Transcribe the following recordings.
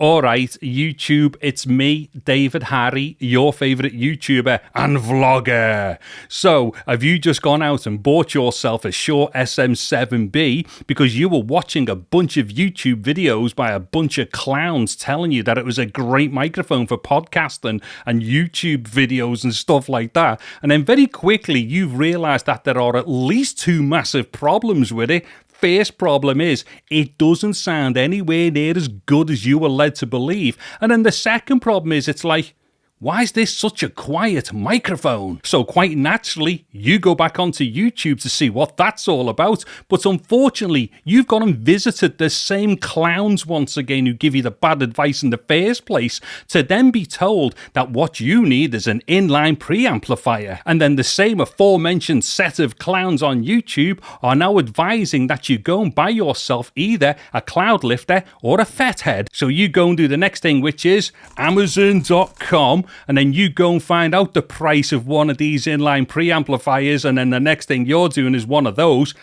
Alright, YouTube, it's me, David Harry, your favourite YouTuber and vlogger. So, have you just gone out and bought yourself a Sure SM7B because you were watching a bunch of YouTube videos by a bunch of clowns telling you that it was a great microphone for podcasting and YouTube videos and stuff like that, and then very quickly you've realised that there are at least two massive problems with it. First problem is it doesn't sound anywhere near as good as you were led to believe. And then the second problem is it's like, why is this such a quiet microphone? So quite naturally, you go back onto YouTube to see what that's all about. But unfortunately, you've gone and visited the same clowns once again who give you the bad advice in the first place, to then be told that what you need is an inline preamplifier. And then the same aforementioned set of clowns on YouTube are now advising that you go and buy yourself either a Cloudlifter or a Fethead. So you go and do the next thing, which is Amazon.com. And then you go and find out the price of one of these inline preamplifiers, and then the next thing you're doing is one of those.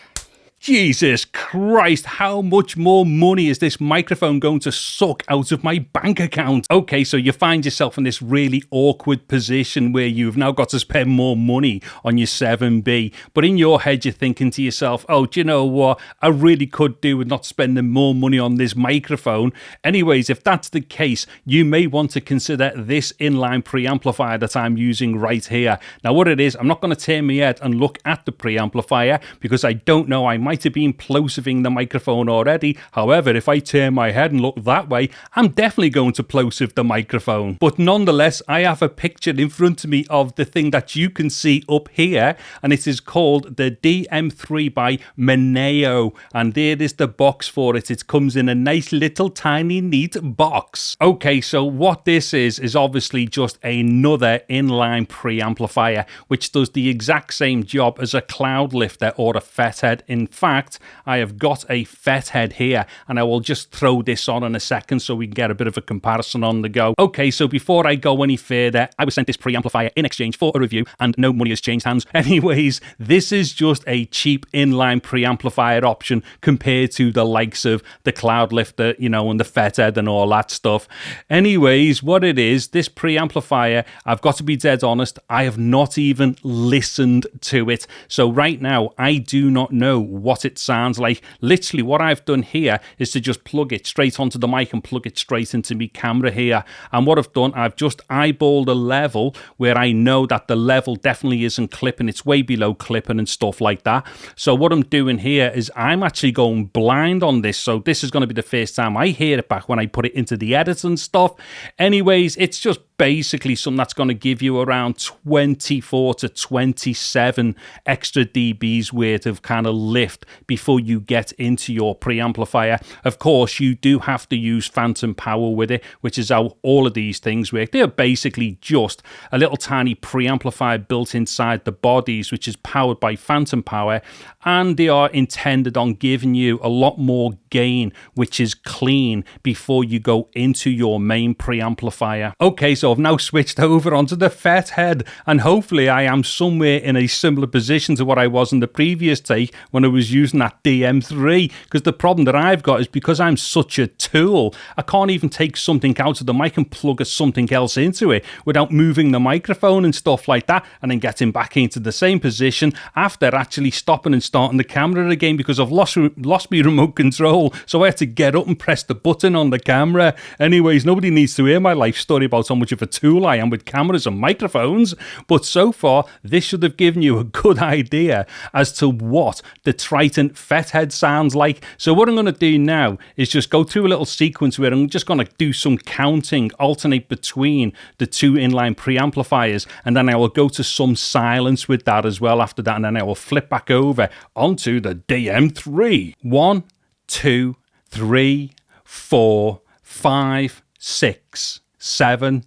Jesus Christ, how much more money is this microphone going to suck out of my bank account? Okay, so you find yourself in this really awkward position where you've now got to spend more money on your 7B, but in your head you're thinking to yourself, oh, do you know what? I really could do with not spending more money on this microphone. Anyways, if that's the case, you may want to consider this inline preamplifier that I'm using right here. Now what it is, I'm not going to turn my head and look at the preamplifier because I don't know, I might have been plosiving the microphone already. However, if I turn my head and look that way, I'm definitely going to plosive the microphone. But nonetheless, I have a picture in front of me of the thing that you can see up here, and it is called the DM3 by Manayo, and there is the box for it. It comes in a nice little tiny neat box. Okay, so what this is obviously just another inline preamplifier which does the exact same job as a Cloudlifter or a Fethead. In fact, I have got a Fethead here, and I will just throw this on in a second so we can get a bit of a comparison on the go. Okay, so before I go any further, I was sent this preamplifier in exchange for a review, and no money has changed hands. Anyways, this is just a cheap inline preamplifier option compared to the likes of the Cloudlifter, you know, and the Fethead and all that stuff. Anyways, what it is, this preamplifier, I've got to be dead honest, I have not even listened to it. So right now, I do not know what it sounds like. Literally what I've done here is to just plug it straight onto the mic and plug it straight into my camera here, and what I've done, I've just eyeballed a level where I know that the level definitely isn't clipping, it's way below clipping and stuff like that. So what I'm doing here is I'm actually going blind on this, so this is going to be the first time I hear it back when I put it into the edit and stuff. Anyways, it's just basically something that's going to give you around 24 to 27 extra dBs worth of kind of lift before you get into your preamplifier. Of course, you do have to use phantom power with it, which is how all of these things work. They're basically just a little tiny preamplifier built inside the bodies, which is powered by phantom power, and they are intended on giving you a lot more gain, which is clean, before you go into your main preamplifier. Okay, so I've now switched over onto the Fethead, and hopefully I am somewhere in a similar position to what I was in the previous take when I was using that DM3, because the problem that I've got is because I'm such a tool, I can't even take something out of the mic and plug something else into it without moving the microphone and stuff like that, and then getting back into the same position after actually stopping and starting the camera again, because I've lost my remote control, so I had to get up and press the button on the camera. Anyways, nobody needs to hear my life story about how much of a tool I am with cameras and microphones, but so far this should have given you a good idea as to what the Triton Fethead sounds like. So what I'm going to do now is just go through a little sequence where I'm just going to do some counting, alternate between the two inline preamplifiers, and then I will go to some silence with that as well after that, and then I will flip back over onto the DM3. 1, 2, 3, 4, 5, 6, 7,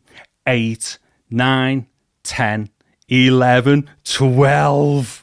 8, 9, 10, 11, 12.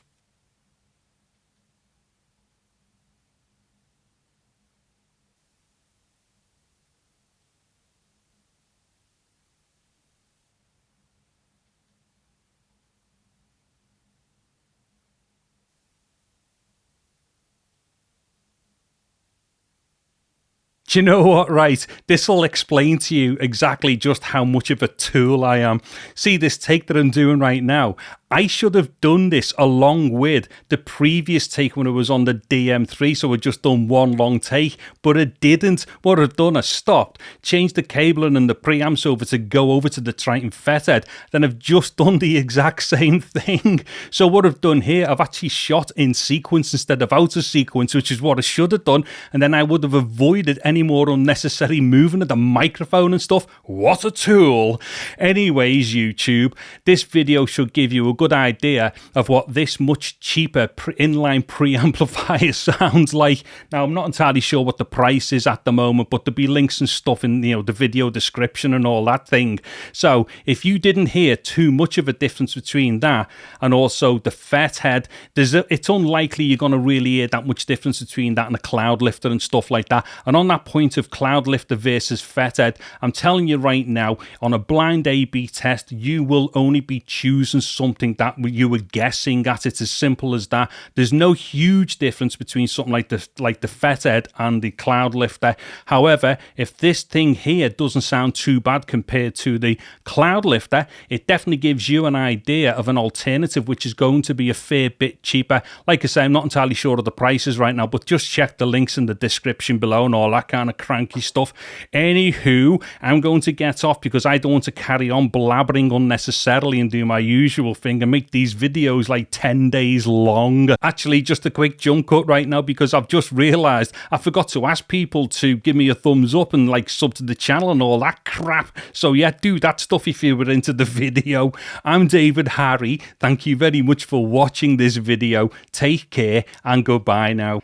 Do you know what, right? This will explain to you exactly just how much of a tool I am. See this take that I'm doing right now? I should have done this along with the previous take when it was on the DM3, so I'd just done one long take, but I didn't. What I've done, I stopped, changed the cabling and the preamps over to go over to the Triton Fethead, then I've just done the exact same thing. So what I've done here, I've actually shot in sequence instead of out of sequence, which is what I should have done, and then I would have avoided any more unnecessary moving of the microphone and stuff. What a tool! Anyways, YouTube, this video should give you a good idea of what this much cheaper inline preamplifier sounds like. Now, I'm not entirely sure what the price is at the moment, but there'll be links and stuff in the video description and all that thing. So if you didn't hear too much of a difference between that and also the Fethead, it's unlikely you're going to really hear that much difference between that and a Cloudlifter and stuff like that. And on that point of Cloudlifter versus Fethead, I'm telling you right now, on a blind A/B test, you will only be choosing something that you were guessing at. It's as simple as that. There's no huge difference between something like the Fethead and the Cloudlifter. However, if this thing here doesn't sound too bad compared to the Cloudlifter, it definitely gives you an idea of an alternative which is going to be a fair bit cheaper. Like I say, I'm not entirely sure of the prices right now, but just check the links in the description below and all that kind of cranky stuff. Anywho, I'm going to get off because I don't want to carry on blabbering unnecessarily and do my usual thing and make these videos like 10 days long. Actually, just a quick jump cut right now because I've just realized I forgot to ask people to give me a thumbs up and like sub to the channel and all that crap. So yeah, do that stuff if you were into the video. I'm David Harry. Thank you very much for watching this video. Take care and goodbye now.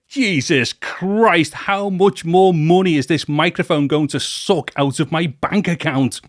Jesus Christ, how much more money is this microphone going to suck out of my bank account?